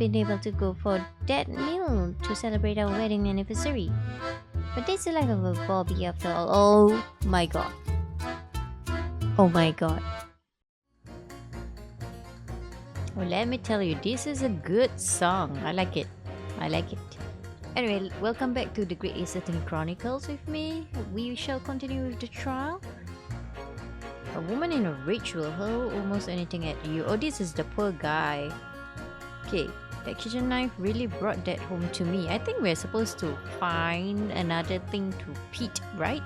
been able to go for that meal to celebrate our wedding anniversary. But that's the life of a Bobby after all. Oh my god. Oh my god. Well, let me tell you, this is a good song. I like it. I like it. Anyway, welcome back to the Great Eastern Chronicles with me. We shall continue with the trial. A woman in a rage will hurl almost anything at you. Oh, this is the poor guy. Okay, that kitchen knife really brought that home to me. I think we're supposed to find another thing to Pete, right?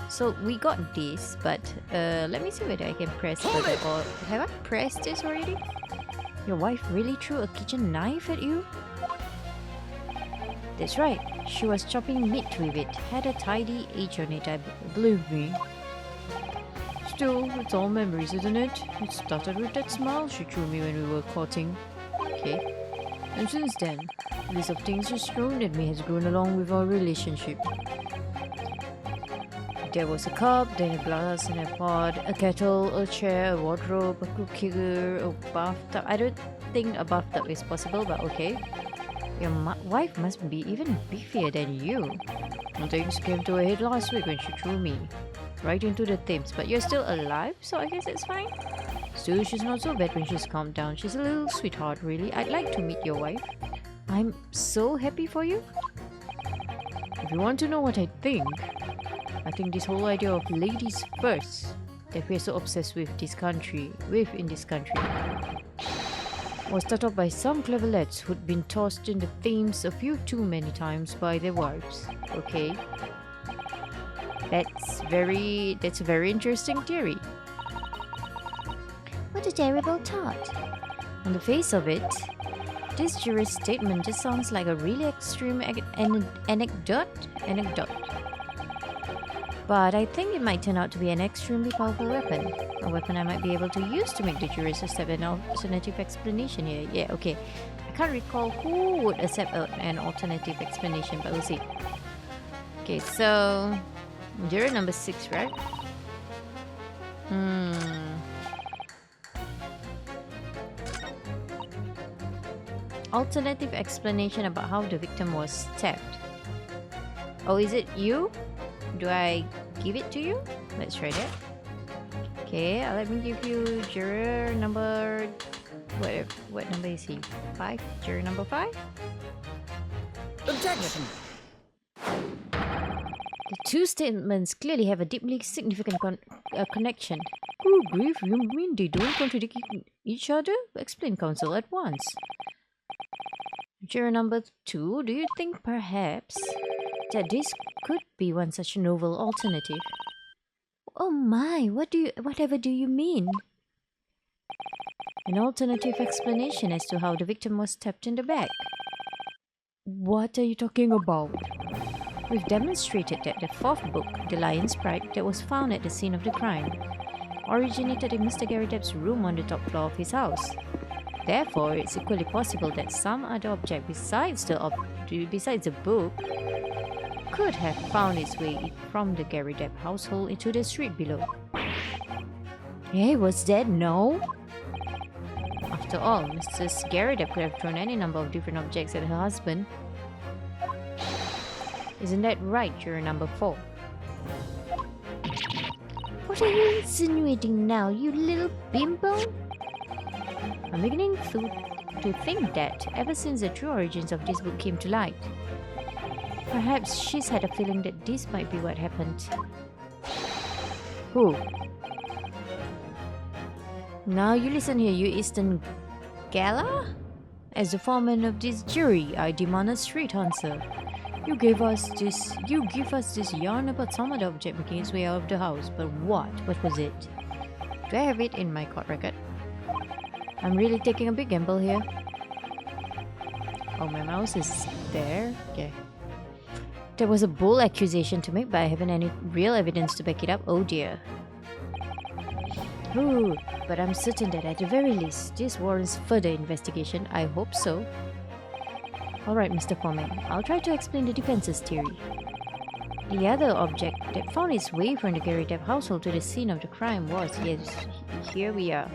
So we got this, but let me see whether I can press further, or have I pressed this already? Your wife really threw a kitchen knife at you? That's right, she was chopping meat with it. Had a tidy edge on it, I believe me. Still, it's all memories, isn't it? It started with that smile she threw me when we were courting. Okay. And since then, the list of things she's thrown at me has grown along with our relationship. There was a cup, then a glass and a pot, a kettle, a chair, a wardrobe, a cooker, a bathtub. I don't think a bathtub is possible, but okay. Your wife must be even beefier than you. And things came to a head last week when she threw me right into the Thames, but you're still alive, so I guess it's fine. Still, she's not so bad when she's calmed down. She's a little sweetheart, really. I'd like to meet your wife. I'm so happy for you. If you want to know what I think this whole idea of ladies first that we're so obsessed with in this country, was started off by some clever lads who'd been tossed in the Thames a few too many times by their wives. Okay. That's a very interesting theory. What a terrible thought. On the face of it, this juror's statement just sounds like a really extreme anecdote. But I think it might turn out to be an extremely powerful weapon. A weapon I might be able to use to make the jurors accept an alternative explanation here. Yeah, okay. I can't recall who would accept an alternative explanation, but we'll see. Okay, so juror number 6, right? Alternative explanation about how the victim was stabbed. Oh, is it you? Do I give it to you? Let's try that. Okay, let me give you juror number... What number is he? 5? Juror number 5? Objection! The two statements clearly have a deeply significant connection. Oh, grief, you mean they don't contradict each other? Explain, counsel, at once. Juror number 2, do you think perhaps that this could be one such novel alternative? Oh my, whatever do you mean? An alternative explanation as to how the victim was stabbed in the back. What are you talking about? We've demonstrated that the 4th book, The Lion's Pride, that was found at the scene of the crime, originated in Mr. Gary Depp's room on the top floor of his house. Therefore, it's equally possible that some other object besides the book could have found its way from the Gary Depp household into the street below. Hey, was that no? After all, Mrs. Gary Depp could have thrown any number of different objects at her husband. Isn't that right, juror number 4? What are you insinuating now, you little bimbo? I'm beginning to think that ever since the true origins of this book came to light, perhaps she's had a feeling that this might be what happened. Who? Now you listen here, you Eastern Gala? As the foreman of this jury, I demand a straight answer. You give us this yarn about some other object making its way out of the house, but what? What was it? Do I have it in my court record? I'm really taking a big gamble here. Oh, my mouse is there? Okay. That was a bold accusation to make, but I haven't any real evidence to back it up. Oh dear. Ooh, but I'm certain that at the very least, this warrants further investigation. I hope so. Alright, Mr. Foreman, I'll try to explain the defense's theory. The other object that found its way from the Gary Depp household to the scene of the crime was, yes, here we are.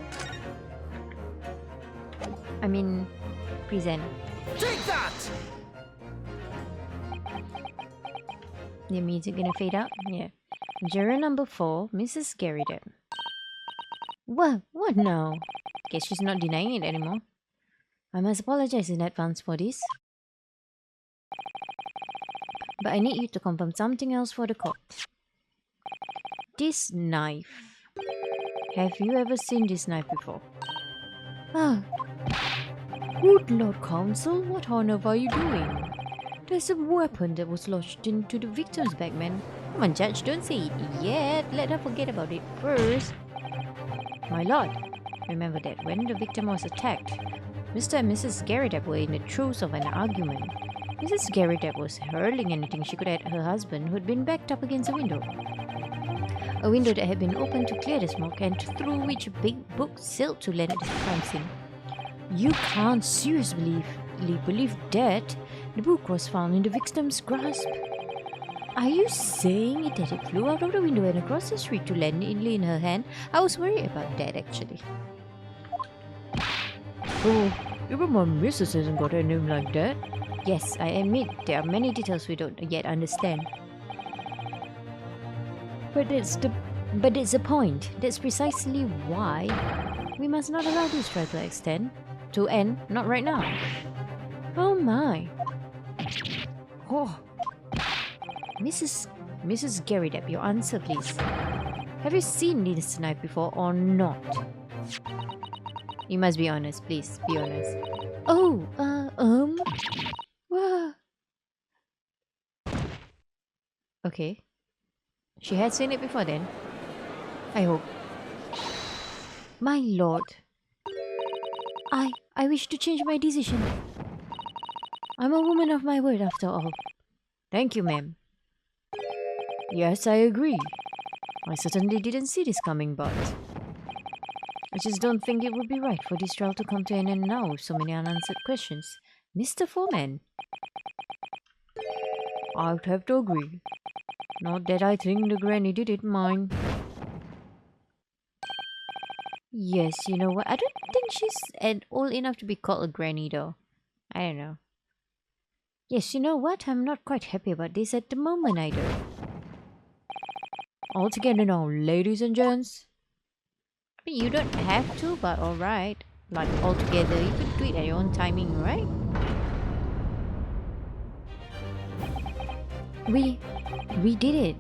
I mean, Present. Take that! The music gonna fade out? Yeah. Juror number 4, Mrs. Garrett. What? What now? Guess she's not denying it anymore. I must apologize in advance for this. But I need you to confirm something else for the court. This knife. Have you ever seen this knife before? Ah. Good Lord Counsel, what on earth are you doing? There's a weapon that was lodged into the victim's bag, man. Come on, Judge, don't say it yet. Let her forget about it first. My lord, remember that when the victim was attacked, Mr. and Mrs. Garrett were in the throes of an argument. Mrs. Garrett was hurling anything she could at her husband, who had been backed up against a window. A window that had been opened to clear the smoke and through which a big book sailed to land at the crime scene. You can't seriously believe that the book was found in the victim's grasp. Are you saying that it flew out of the window and across the street to land in her hand? I was worried about that, actually. Oh, even my missus hasn't got a name like that. Yes, I admit there are many details we don't yet understand. But that's the point. That's precisely why we must not allow this trial to end, not right now. Oh my. Oh. Mrs. Garrett, your answer please. Have you seen this knife before or not? You must be honest, please. Be honest. Oh, Wah. Okay. She had seen it before then. I hope. My lord. I wish to change my decision. I'm a woman of my word after all. Thank you, ma'am. Yes, I agree. I certainly didn't see this coming, but I just don't think it would be right for this trial to come to an end now with so many unanswered questions. Mr. Foreman. I'd have to agree. Not that I think the granny did it, mine. Yes, you know what? I don't think she's old enough to be called a granny, though. I don't know. Yes, you know what? I'm not quite happy about this at the moment either. All together now, ladies and gents. I mean, you don't have to, but alright. Like, all together, you could do it at your own timing, right? We did it.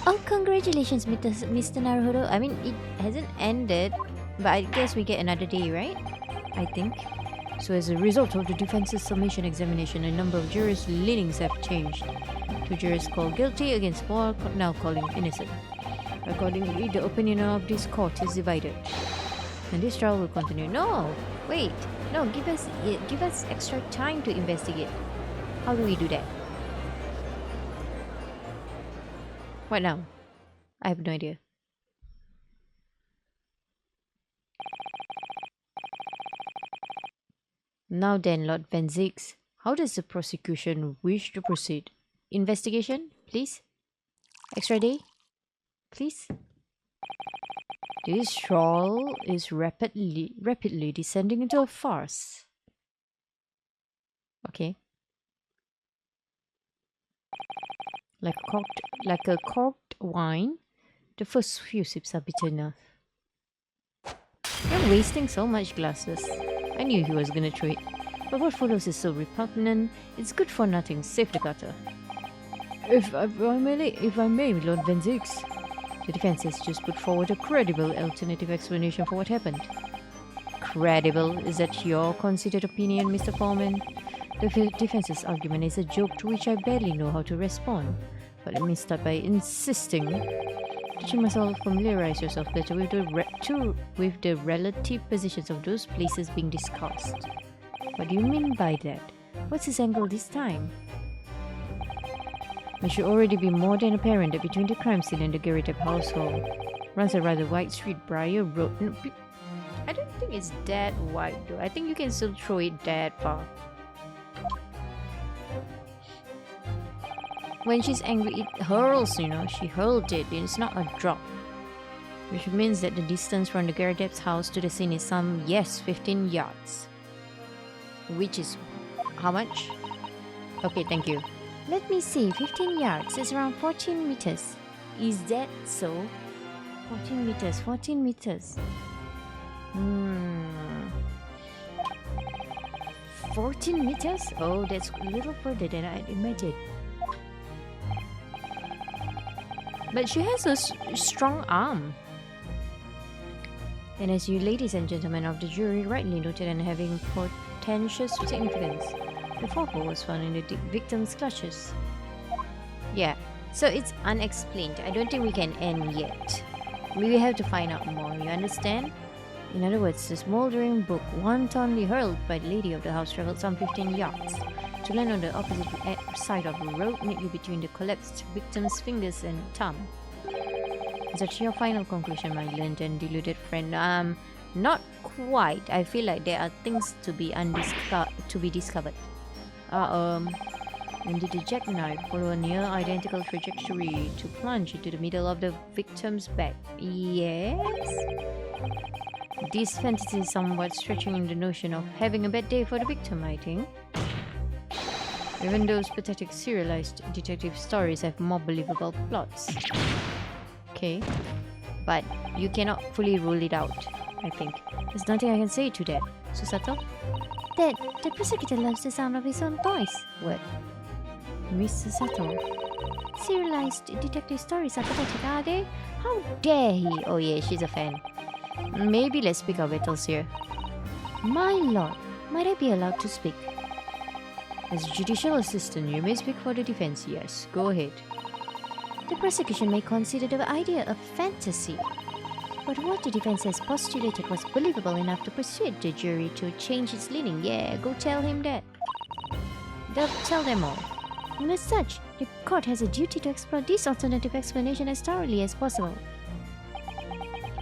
Oh, congratulations, Mr. Naruhodo. I mean, it hasn't ended, but I guess we get another day, right? I think. So as a result of the defense's summation examination, a number of jurors' leanings have changed. 2 jurors called guilty against 4 now calling innocent. Accordingly, the opinion of this court is divided. And this trial will continue. No! Wait! No, give us extra time to investigate. How do we do that? What now? I have no idea. Now then, Lord Van Zix, how does the prosecution wish to proceed? Investigation, please? Extra day? Please? This trial is rapidly descending into a farce. Okay. Like a corked wine, the first few sips are bitter enough. You're wasting so much glasses. I knew he was gonna throw it. But what follows is so repugnant, it's good for nothing, save the gutter. If I may, Lord Van Zix. The defense has just put forward a credible alternative explanation for what happened. Credible? Is that your considered opinion, Mr. Foreman? The defense's argument is a joke to which I barely know how to respond. But let me start by insisting that you must all familiarize yourself better with the relative positions of those places being discussed. What do you mean by that? What's his angle this time? It should already be more than apparent that between the crime scene and the Garrett household runs a rather wide street, Briar Road. No, I don't think it's that wide though. I think you can still throw it that far. When she's angry, it hurls, you know. She hurled it. It's not a drop. Which means that the distance from the Garrett's house to the scene is some, yes, 15 yards. Which is how much? Okay, thank you. Let me see. 15 yards is around 14 meters. Is that so? 14 meters. 14 meters. 14 meters? Oh, that's a little further than I'd imagined. But she has a strong arm. And as you ladies and gentlemen of the jury rightly noted and having portentous significance, the forepaw was found in the victim's clutches. Yeah, so it's unexplained. I don't think we can end yet. We have to find out more, you understand? In other words, the smoldering book, wantonly hurled by the lady of the house, traveled some 15 yards to land on the opposite side of the road, neatly between the collapsed victim's fingers and thumb. Is that your final conclusion, my learned and deluded friend? Not quite. I feel like there are things to be discovered. And did the jackknife follow a near identical trajectory to plunge into the middle of the victim's back? Yes. This fantasy is somewhat stretching in the notion of having a bad day for the victim, I think. Even those pathetic serialized detective stories have more believable plots. Okay, but you cannot fully rule it out, I think. There's nothing I can say to that. Susato? Dad, the prosecutor loves the sound of his own voice. What? Miss Susato? Serialized detective stories are pathetic, are they? How dare he? Oh yeah, she's a fan. Maybe let's pick our battles here. My lord, might I be allowed to speak? As a judicial assistant, you may speak for the defense. Yes, go ahead. The prosecution may consider the idea a fantasy, but what the defense has postulated was believable enough to persuade the jury to change its leaning. Yeah, go tell him that. Tell them all. And as such, the court has a duty to explore this alternative explanation as thoroughly as possible.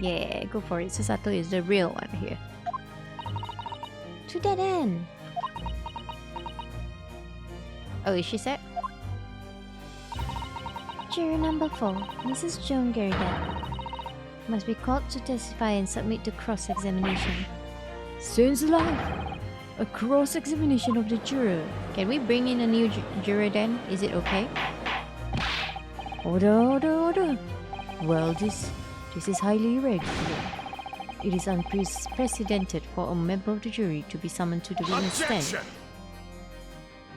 Yeah, go for it. Susato is the real one here. To that end. Oh, is she set? Jury number 4, Mrs. Joan Garrigan, must be called to testify and submit to cross-examination. Sounds alive! A cross-examination of the juror. Can we bring in a new juror then? Is it okay? Order. Well, this is highly irregular. It is unprecedented for a member of the jury to be summoned to the witness stand.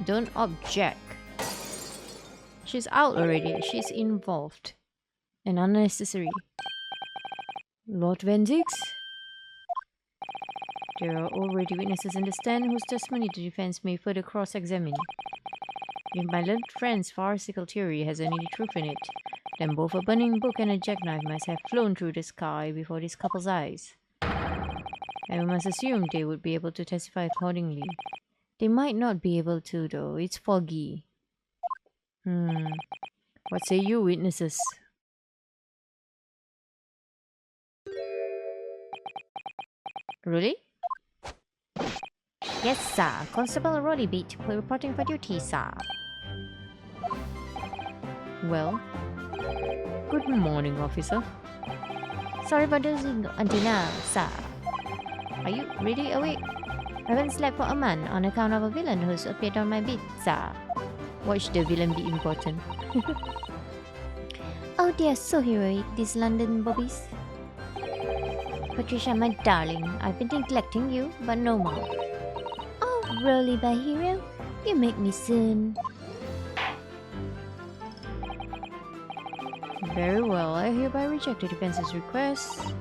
Don't object. She's out already. She's involved. And unnecessary. Lord Van Dix? There are already witnesses in the stand whose testimony the defense may further cross-examine. If my learned friend's farcical theory has any truth in it, then both a burning book and a jackknife must have flown through the sky before this couple's eyes. And we must assume they would be able to testify accordingly. They might not be able to, though. It's foggy. What say you, witnesses? Really? Yes, sir. Constable Roddy Beat, reporting for duty, sir. Well, good morning, officer. Sorry for dozing until now, sir. Are you really awake? I haven't slept for a month on account of a villain who's appeared on my beat, sir. Watch the villain be important. Oh, they are so heroic, these London bobbies. Patricia, my darling, I've been neglecting you, but no more. Oh, really, by hero? You make me soon. Very well, I hereby reject the defense's request.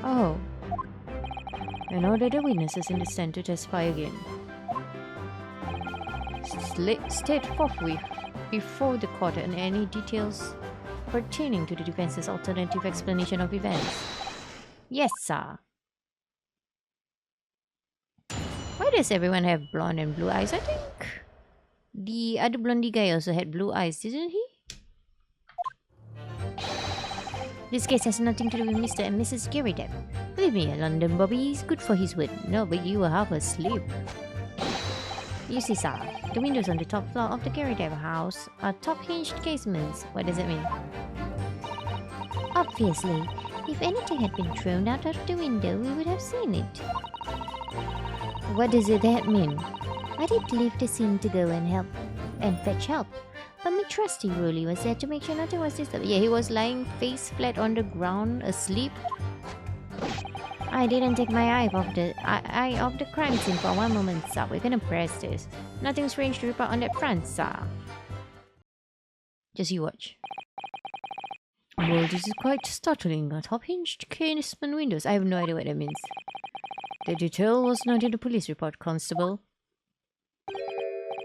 Oh. And order the witnesses in the stand to testify again. State forthwith before the court and any details pertaining to the defense's alternative explanation of events. Yes, sir. Why does everyone have blonde and blue eyes? I think the other blondie guy also had blue eyes, didn't he? This case has nothing to do with Mr. and Mrs. Garridan. Leave me alone, London Bobby. He's good for his word. No, but you were half asleep. You see, sir, the windows on the top floor of the Garridan house are top-hinged casements. What does it mean? Obviously, if anything had been thrown out of the window, we would have seen it. What does that mean? I did leave the scene to go and help and fetch help. But my trusty Rolly was there to make sure nothing was disturbed. Yeah, he was lying face flat on the ground, asleep. I didn't take my eye off the crime scene for one moment, sir. We're gonna press this. Nothing strange to report on that front, sir. Just you watch. Well, this is quite startling. Top-hinged casement windows. I have no idea what that means. The detail was not in the police report, Constable.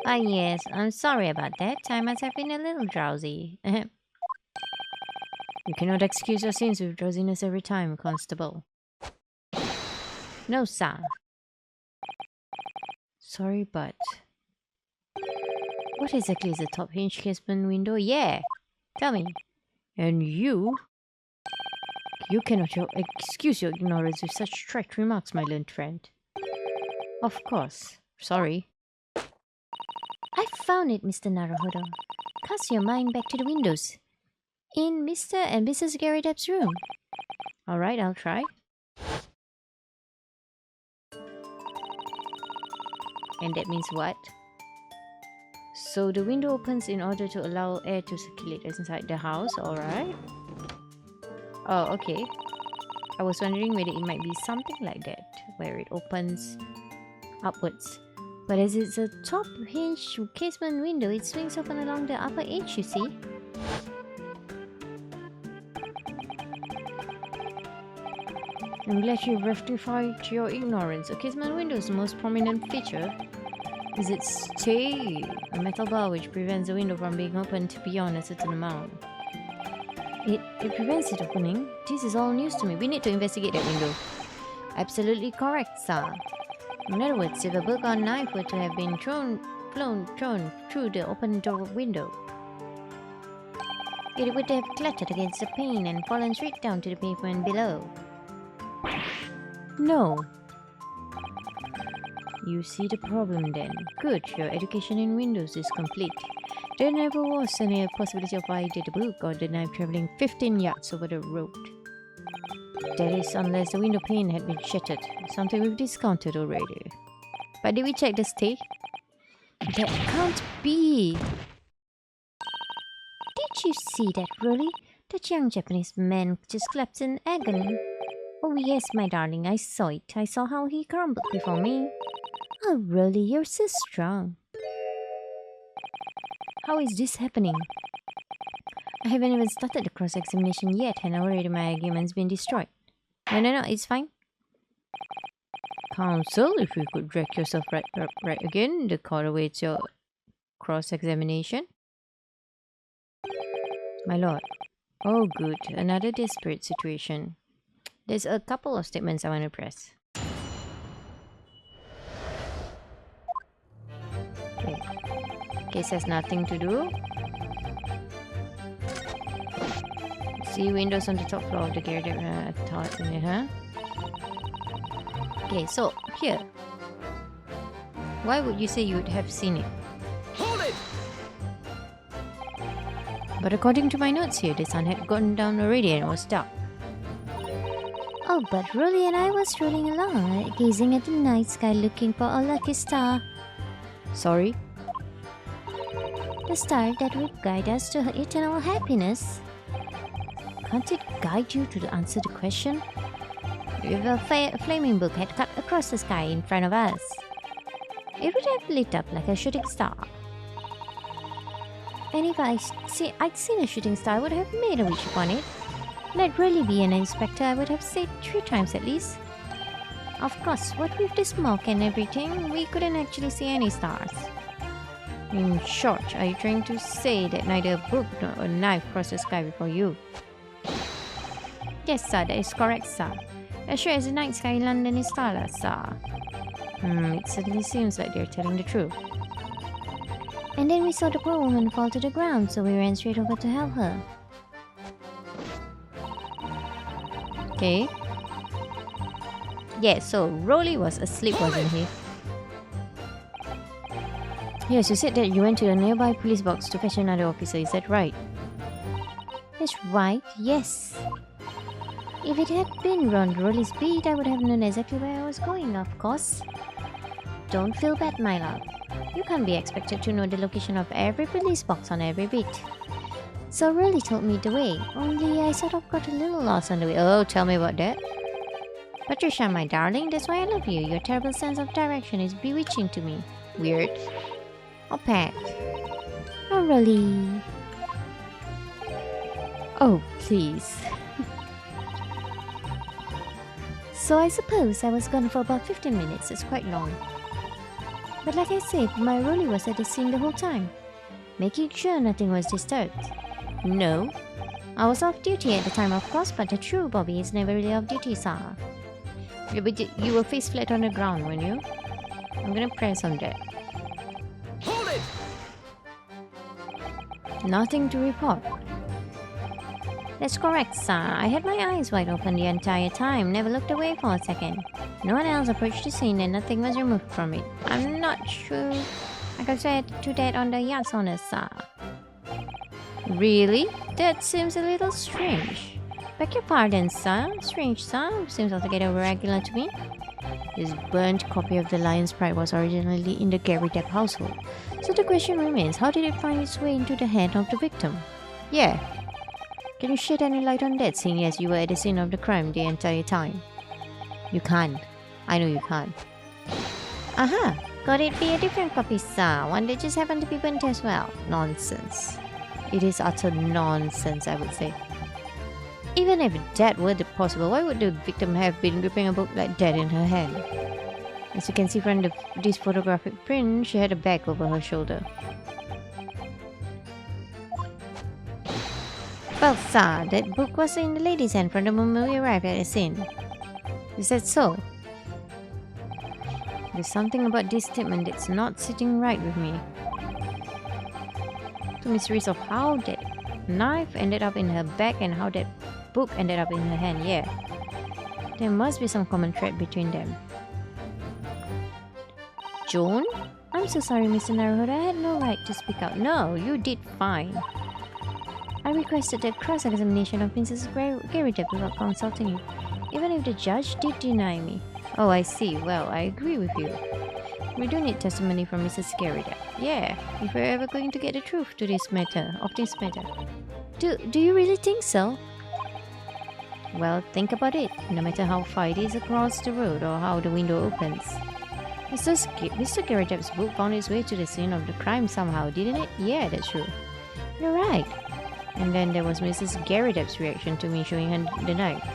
Ah, yes. I'm sorry about that. I must have been a little drowsy. You cannot excuse your sins with drowsiness every time, Constable. No, sir. Sorry, but... What exactly is a top-hinged casement window? Yeah! Tell me. And you cannot excuse your ignorance with such trite remarks, my learned friend. Of course. Sorry. I found it, Mr. Naruhodo. Cast your mind back to the windows. In Mr. and Mrs. Gary Depp's room. Alright, I'll try. And that means what? So the window opens in order to allow air to circulate inside the house, alright? Oh, okay. I was wondering whether it might be something like that, where it opens upwards. But as it's a top-hinged casement window, it swings open along the upper edge, you see? I'm glad you've rectified your ignorance. A casement window's most prominent feature is its stay, a metal bar which prevents the window from being opened beyond a certain amount. It prevents it opening? This is all news to me. We need to investigate that window. Absolutely correct, sir. In other words, if a book or knife were to have been thrown through the open door window, it would have clattered against the pane and fallen straight down to the pavement below. No. You see the problem then. Good, your education in windows is complete. There never was any possibility of either the book or the knife traveling 15 yards over the road. That is, unless the window pane had been shattered, something we've discounted already. But did we check the stay? That can't be! Did you see that, Rolly? That young Japanese man just collapsed in agony. Oh yes, my darling, I saw it. I saw how he crumbled before me. Oh, Rolly, you're so strong. How is this happening? I haven't even started the cross-examination yet and already my argument's been destroyed. No, it's fine. Counsel, if you could drag yourself right again, the court awaits your cross-examination. My lord. Oh good, another desperate situation. There's a couple of statements I want to press. Okay. Case has nothing to do. See windows on the top floor of the garden. Okay, so here. Why would you say you would have seen it? Hold it! But according to my notes here, the sun had gone down already and it was dark. Oh, but Rolly and I was strolling along, gazing at the night sky looking for a lucky star. Sorry? The star that would guide us to eternal happiness. Can't it guide you to answer the question? If a flaming book had cut across the sky in front of us, it would have lit up like a shooting star. And if I'd seen a shooting star, I would have made a wish upon it. Let Rolly be an inspector, I would have said 3 times at least. Of course, what with the smoke and everything, we couldn't actually see any stars. In short, are you trying to say that neither a book nor a knife crossed the sky before you? Yes, sir, that is correct, sir. As sure as the night sky in London is starless, sir. It certainly seems like they're telling the truth. And then we saw the poor woman fall to the ground, so we ran straight over to help her. Okay. Yeah, so Rolly was asleep, wasn't he? Yes, you said that you went to the nearby police box to fetch another officer, is that right? That's right, yes. If it had been round Rolly's beat, I would have known exactly where I was going, of course. Don't feel bad, my love. You can't be expected to know the location of every police box on every beat. So really told me the way, only I sort of got a little lost on the way. Oh, tell me about that. Patricia, my darling, that's why I love you. Your terrible sense of direction is bewitching to me. Weird. Oh, Pat. Oh, really? Oh, please. So I suppose I was gone for about 15 minutes. It's quite long. But like I said, my Rolly was at the scene the whole time, making sure nothing was disturbed. No, I was off duty at the time, of course, but the true Bobby is never really off duty, sir. Yeah, but you were face flat on the ground, weren't you? I'm gonna press on that. Hold it! Nothing to report. That's correct, sir. I had my eyes wide open the entire time, never looked away for a second. No one else approached the scene and nothing was removed from it. I'm not sure I could say to that on the yacht's owner, sir. Really? That seems a little strange. Beg your pardon, sir. Strange, sir. Seems altogether irregular to me. This burnt copy of the Lion's Pride was originally in the Gary Depp household. So the question remains, how did it find its way into the hand of the victim? Yeah. Can you shed any light on that, seeing as you were at the scene of the crime the entire time? You can't. I know you can't. Aha! Could it be a different copy, sir? One that just happened to be burnt as well? Nonsense. It is utter nonsense, I would say. Even if that were possible, why would the victim have been gripping a book like that in her hand? As you can see from this photographic print, she had a bag over her shoulder. Well, sir, that book was in the lady's hand from the moment we arrived at the scene. Is that so? There's something about this statement that's not sitting right with me. The mysteries of how that knife ended up in her bag and how that book ended up in her hand, yeah. There must be some common thread between them. Joan? I'm so sorry, Mr. Naruhodo. I had no right to speak out. No, you did fine. I requested the cross-examination of Mrs. Gary Depp without consulting you, even if the judge did deny me. Oh, I see. Well, I agree with you. We do need testimony from Mrs. Gary Depp. Yeah, if we're ever going to get the truth to this matter, Do you really think so? Well, think about it. No matter how far it is across the road or how the window opens. Mr. Gary Depp's book found its way to the scene of the crime somehow, didn't it? Yeah, that's true. You're right. And then there was Mrs. Gary Depp's reaction to me showing her the knife.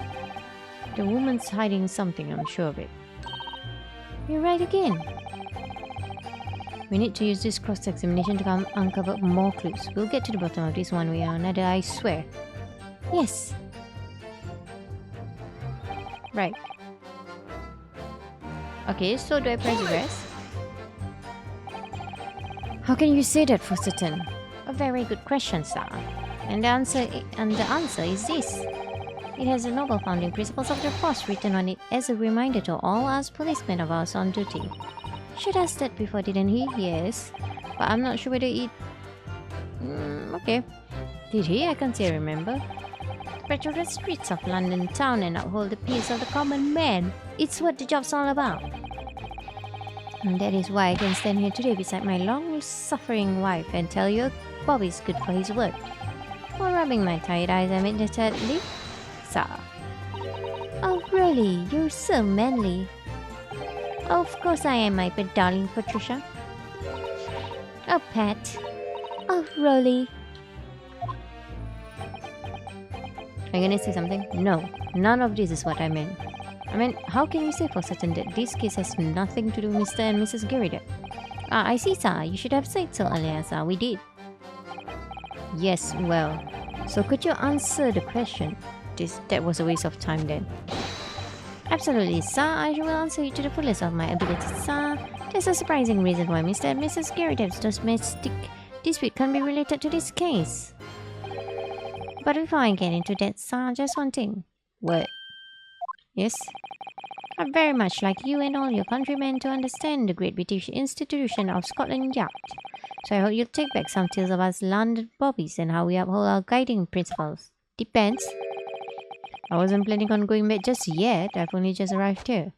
The woman's hiding something, I'm sure of it. You're right again. We need to use this cross-examination to uncover more clues. We'll get to the bottom of this one way or another, I swear. Yes. Right. Okay, so do I press rest? How can you say that for certain? A very good question, sir. And the answer is this. It has the noble founding principles of the force written on it as a reminder to all us policemen of ours on duty. Should ask that before, didn't he? Yes. But I'm not sure whether it... okay. Did he? I can't say I remember. Patrol the streets of London town and uphold the peace of the common man. It's what the job's all about. And that is why I can stand here today beside my long-suffering wife and tell you Bobby's good for his word. While rubbing my tired eyes admittedly, sir. Oh really? You're so manly. Of course I am, my darling Patricia. Oh, Pat. Oh, Rolly. Are you gonna say something? No, none of this is what I meant. I mean, how can you say for certain that this case has nothing to do with Mr. and Mrs. Gary Depp? Ah, I see, sir. You should have said so earlier, sir. We did. Yes, well. So could you answer the question? That was a waste of time then. Absolutely, sir. I will answer you to the fullest of my ability, sir. There's a surprising reason why Mr. and Mrs. Gary Depp's domestic dispute can be related to this case. But before I get into that, sir, just one thing. What? Yes? I'd very much like you and all your countrymen to understand the great British institution of Scotland Yard. So I hope you'll take back some tales of us London bobbies and how we uphold our guiding principles. Depends. I wasn't planning on going back just yet. I've only just arrived here.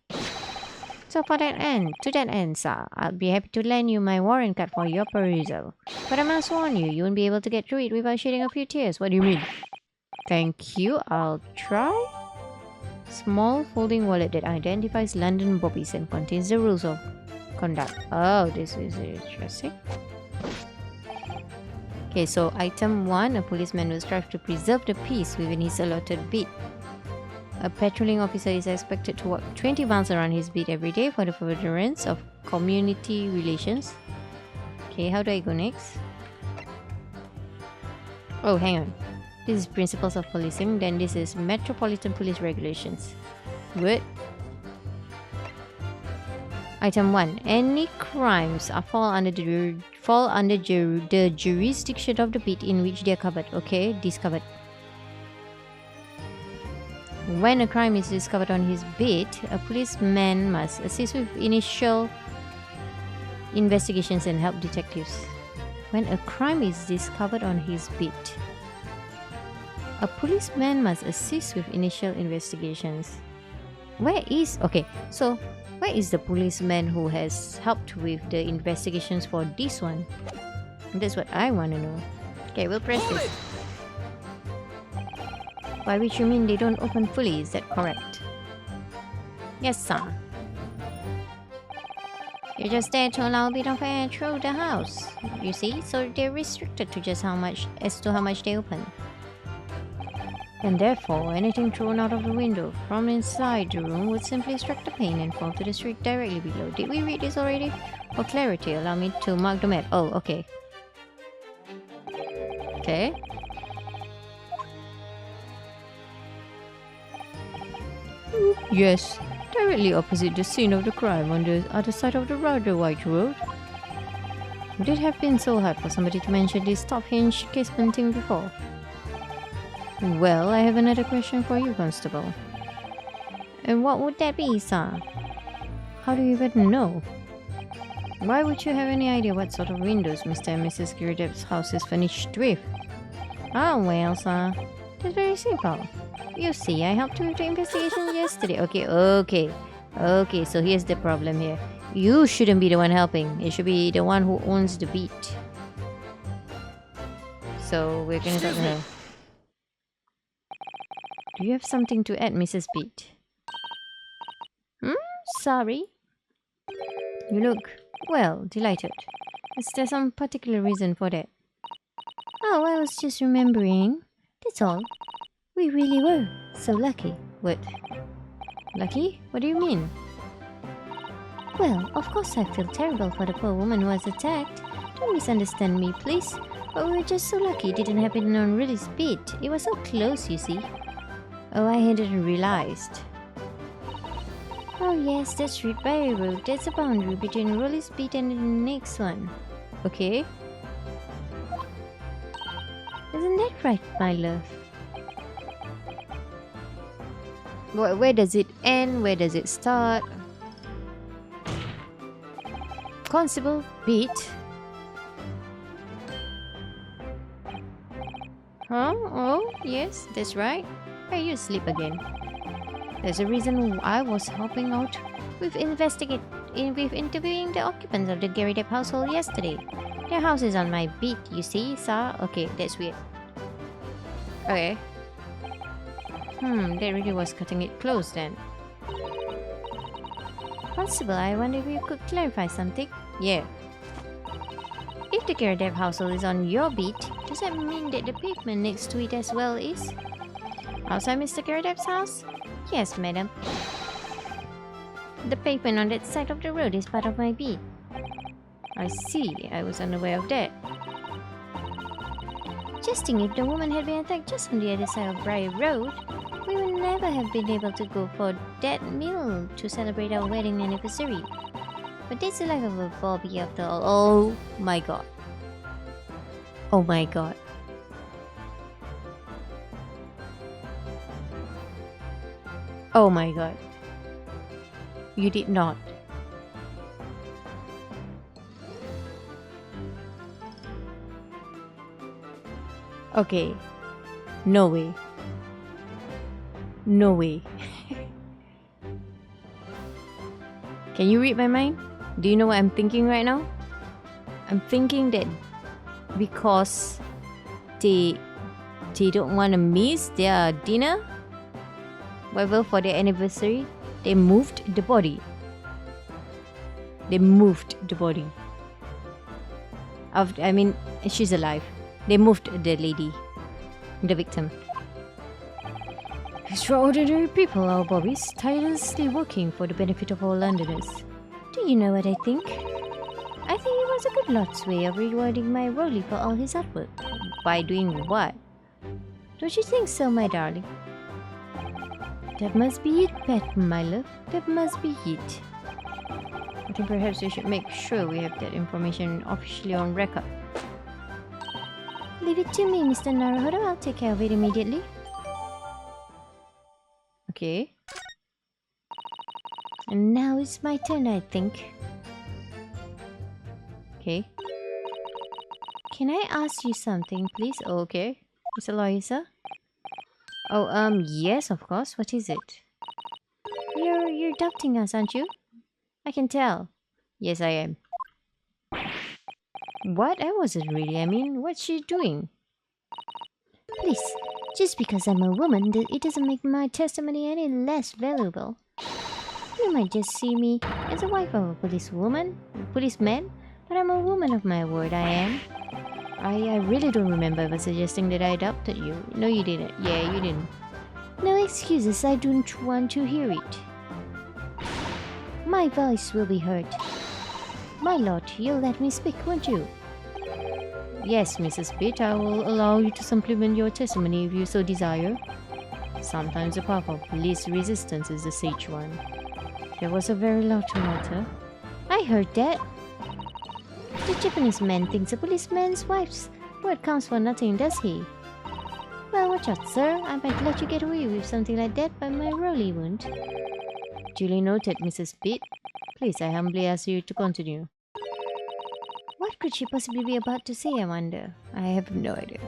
So to that end, sir, I'll be happy to lend you my warrant card for your perusal. But I must warn you, you won't be able to get through it without shedding a few tears. What do you mean? Thank you, I'll try. Small folding wallet that identifies London bobbies and contains the rules of conduct. Oh, this is interesting. Okay, so item 1, a policeman will strive to preserve the peace within his allotted beat. A patrolling officer is expected to walk 20 miles around his beat every day for the furtherance of community relations. Okay, how do I go next? Oh, hang on. This is principles of policing, then this is metropolitan police regulations. Good. Item 1. Any crimes fall under the jurisdiction of the beat in which they are covered. Okay, discovered. When a crime is discovered on his beat, a policeman must assist with initial investigations and help detectives. When a crime is discovered on his beat, a policeman must assist with initial investigations. Where is the policeman who has helped with the investigations for this one? That's what I want to know. Okay, we'll press this. By which you mean they don't open fully, is that correct? Yes, sir. You're just there to allow a bit of air through the house, you see, so they're restricted to just how much they open. And therefore, anything thrown out of the window from inside the room would simply strike the pane and fall to the street directly below. Did we read this already? For clarity, allow me to mark the map. Oh, okay. Okay. Yes, directly opposite the scene of the crime on the other side of the rather wide road. Would it have been so hard for somebody to mention this top-hinged casementing before? Well, I have another question for you, Constable. And what would that be, sir? How do you even know? Why would you have any idea what sort of windows Mr. and Mrs. Girdep's house is furnished with? Ah, well, sir, that's very simple. You see, I helped with the investigation yesterday. Okay, so here's the problem here. You shouldn't be the one helping. It should be the one who owns the beat. So, we're gonna talk to her. Do you have something to add, Mrs. Beat? Sorry? You look, well, delighted. Is there some particular reason for that? Oh, I was just remembering. That's all. We really were so lucky. What? Lucky? What do you mean? Well, of course I feel terrible for the poor woman who was attacked. Don't misunderstand me, please. But we were just so lucky it didn't happen on Rudy's beat. It was so close, you see. Oh, I hadn't realized. Oh yes, that's Street Barrier Road. That's the boundary between Rolly's beat and the next one. Okay. Isn't that right, my love? Where does it end? Where does it start? Constable, beat. Huh? Oh, yes, that's right. Are you asleep again? There's a reason I was helping out with interviewing the occupants of the Gary Depp household yesterday. Their house is on my beat, you see, sir? Okay, that's weird. Okay. That really was cutting it close then. Constable, I wonder if you could clarify something? Yeah. If the Gary Depp household is on your beat, does that mean that the pavement next to it as well is? Outside Mr. Gary Depp's house? Yes, madam. The pavement on that side of the road is part of my beat. I see. I was unaware of that. Just think, if the woman had been attacked just on the other side of Briar Road, we would never have been able to go for that meal to celebrate our wedding anniversary. But that's the life of a Bobby after all. Oh my god. Oh my god. Oh my god. You did not. Okay. No way. No way. Can you read my mind? Do you know what I'm thinking right now? I'm thinking that because they don't want to miss their dinner, whatever, for their anniversary, they moved the body. They moved the body. I mean, she's alive. They moved the lady, the victim. Extraordinary people, our Bobbies, tirelessly working for the benefit of all Londoners. Do you know what I think? I think it was a good Lord's way of rewarding my Rolly for all his hard work. By doing what? Don't you think so, my darling? That must be it, Pat, my love. That must be it. I think perhaps we should make sure we have that information officially on record. Leave it to me, Mr. Naruhodo. I'll take care of it immediately. Okay. And now it's my turn, I think. Okay. Can I ask you something, please? Okay. Mr. Loisa? Oh, yes, of course. What is it? You're doubting us, aren't you? I can tell. Yes, I am. What? I wasn't really. I mean, what's she doing? Please, just because I'm a woman, it doesn't make my testimony any less valuable. You might just see me as a wife of a policeman, but I'm a woman of my word, I am. I really don't remember ever suggesting that I adopted you. No, you didn't. Yeah, you didn't. No excuses, I don't want to hear it. My voice will be heard. My lord, you'll let me speak, won't you? Yes, Mrs. Pitt, I will allow you to supplement your testimony if you so desire. Sometimes the path of least resistance is the sage one. There was a very loud tumult. I heard that. The Japanese man thinks a policeman's wife's word counts for nothing, does he? Well, watch out, sir. I might let you get away with something like that, but my Rolly won't. Duly noted, Mrs. Pitt. Please, I humbly ask you to continue. What could she possibly be about to say, I wonder? I have no idea.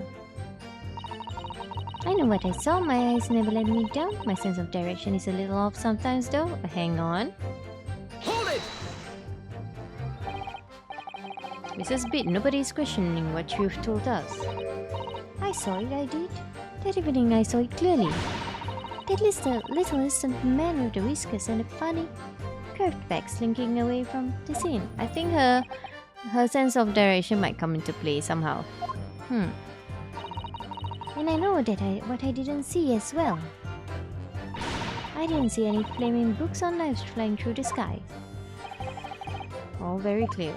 I know what I saw. My eyes never let me down. My sense of direction is a little off sometimes, though. Hang on. Hold it! Mrs. Pitt, nobody is questioning what you've told us. I saw it, I did. That evening I saw it clearly. That little distant man with the whiskers and the funny curved back slinking away from the scene. I think her sense of direction might come into play somehow. And I know that what I didn't see as well. I didn't see any flaming books or knives flying through the sky. All very clear.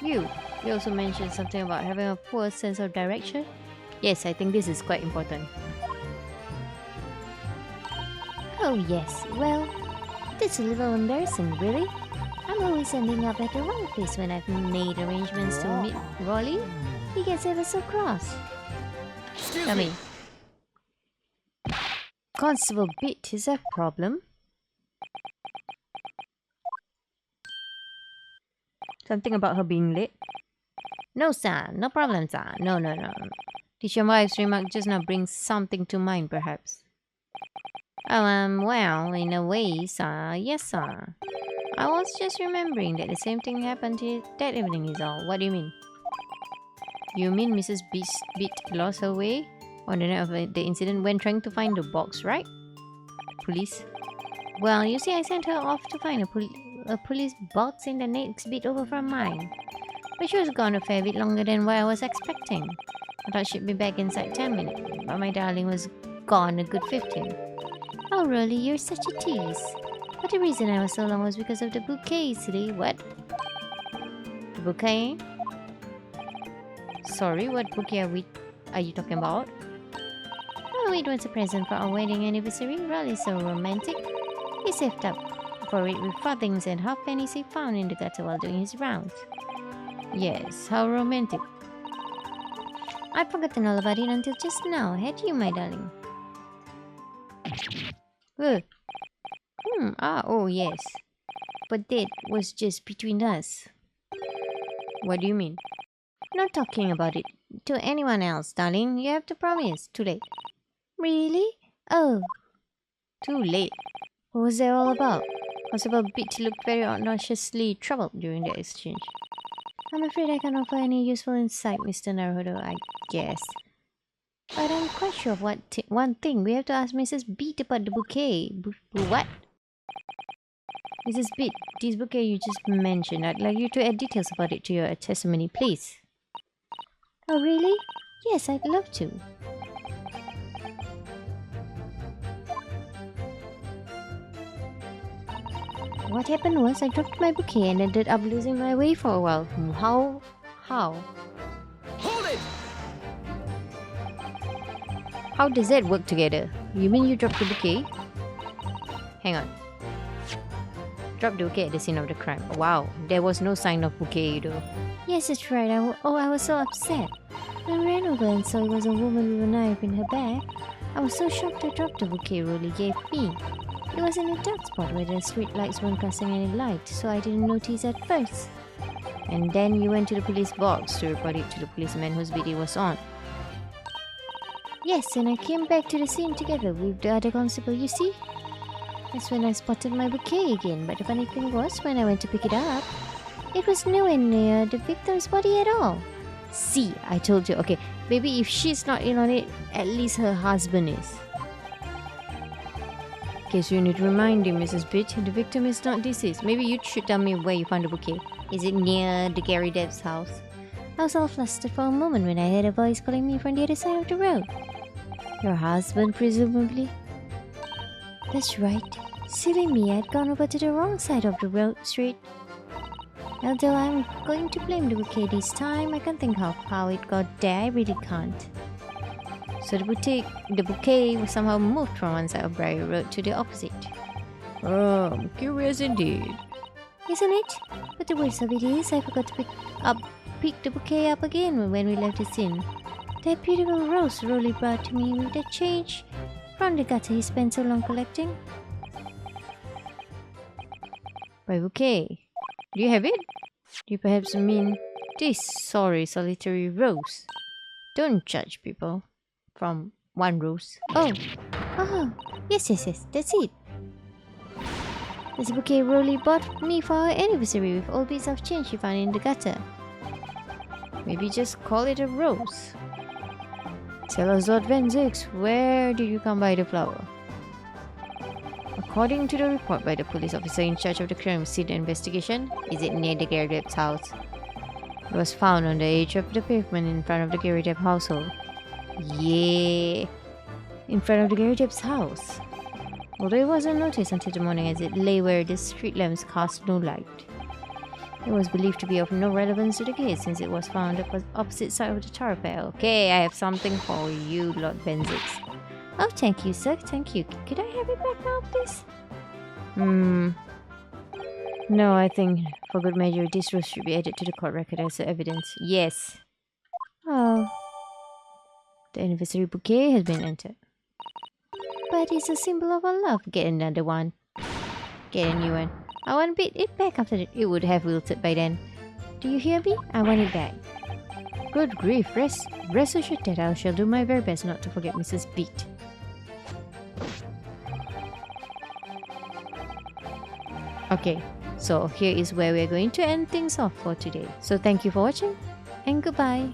You also mentioned something about having a poor sense of direction? Yes, I think this is quite important. Oh yes, well, that's a little embarrassing, really. I'm always ending up at the wrong place when I've made arrangements to meet Rolly. He gets ever so cross. Tell me. Constable Pitt, is that a problem? Something about her being late? No, sir. No problem, sir. No. Did your wife's remark just now bring something to mind, perhaps? Oh, well, in a way, sir. Yes, sir. I was just remembering that the same thing happened that evening is all. What do you mean? You mean Mrs. Pitt lost her way on the night of the incident when trying to find the box, right? Police? Well, you see, I sent her off to find a police box in the next bit over from mine. But she was gone a fair bit longer than what I was expecting. I thought she'd be back inside 10 minutes, but my darling was gone a good 15. Oh, Rolly, you're such a tease. But the reason I was so long was because of the bouquet, silly. What? The bouquet? Sorry, what bouquet are you talking about? Oh, it was a present for our wedding anniversary. Rolly's so romantic. He saved up for it with farthings and halfpennies he found in the gutter while doing his rounds. Yes, how romantic. I'd forgotten all about it until just now. Had you, my darling? Oh yes. But that was just between us. What do you mean? Not talking about it to anyone else, darling. You have to promise. Too late. Really? Oh. Too late. What was that all about? Possible Beat looked very obnoxiously troubled during the exchange. I'm afraid I can't offer any useful insight, Mr. Naruhodo, I guess. But I'm quite sure of one thing. We have to ask Mrs. Beat about the bouquet. What? Mrs. Beat, this bouquet you just mentioned, I'd like you to add details about it to your testimony, please. Oh, really? Yes, I'd love to. What happened was I dropped my bouquet and ended up losing my way for a while. How? Hold it! How does that work together? You mean you dropped the bouquet? Hang on. Dropped the bouquet at the scene of the crime. Wow, there was no sign of bouquet though. Yes, that's right. I was so upset. I ran over and saw it was a woman with a knife in her bag. I was so shocked I dropped the bouquet Rolly gave me. It was in a dark spot where the street lights weren't casting any light, so I didn't notice at first. And then you went to the police box to report it to the policeman whose video was on. Yes, and I came back to the scene together with the other constable, you see? That's when I spotted my bouquet again, but the funny thing was, when I went to pick it up, it was nowhere near the victim's body at all. See, I told you. Okay, maybe if she's not in on it, at least her husband is. Guess you need to remind him, Mrs. Bitch, the victim is not deceased. Maybe you should tell me where you found the bouquet. Is it near the Gary Depp's house? I was all flustered for a moment when I heard a voice calling me from the other side of the road. Your husband, presumably? That's right. Silly me, I'd gone over to the wrong side of the road street. Although I'm going to blame the bouquet this time, I can't think of how it got there, I really can't. So the bouquet was somehow moved from one side of Briar Road to the opposite. Oh, curious indeed. Isn't it? But the worst of it is, I forgot to pick the bouquet up again when we left the scene. That beautiful rose Rolly brought to me with the change from the gutter he spent so long collecting. By bouquet, do you have it? Do you perhaps mean this sorry solitary rose? Don't judge people from one rose. Oh, yes, that's it. There's a bouquet Rolly bought me for our anniversary with all bits of change she found in the gutter. Maybe just call it a rose. Tell us, Lord Van Zix, where did you come by the flower? According to the report by the police officer in charge of the crime scene investigation, is it near the Gary Depp's house? It was found on the edge of the pavement in front of the Gary Depp household. Yeah, in front of the Gary Depp's house. Although it wasn't noticed until the morning as it lay where the street lamps cast no light. It was believed to be of no relevance to the case since it was found on the opposite side of the thoroughfare. Okay, I have something for you, Lord Benzix. Oh, thank you, sir. Thank you. Could I have it back now, please? No, I think for good measure, this rose should be added to the court record as evidence. Yes. Oh. The anniversary bouquet has been entered. But it's a symbol of our love. Get another one. Get a new one. I want it back after it would have wilted by then. Do you hear me? I want it back. Good grief, rest assured that I shall do my very best not to forget Mrs. Beat. Okay, so here is where we're going to end things off for today. So thank you for watching and goodbye.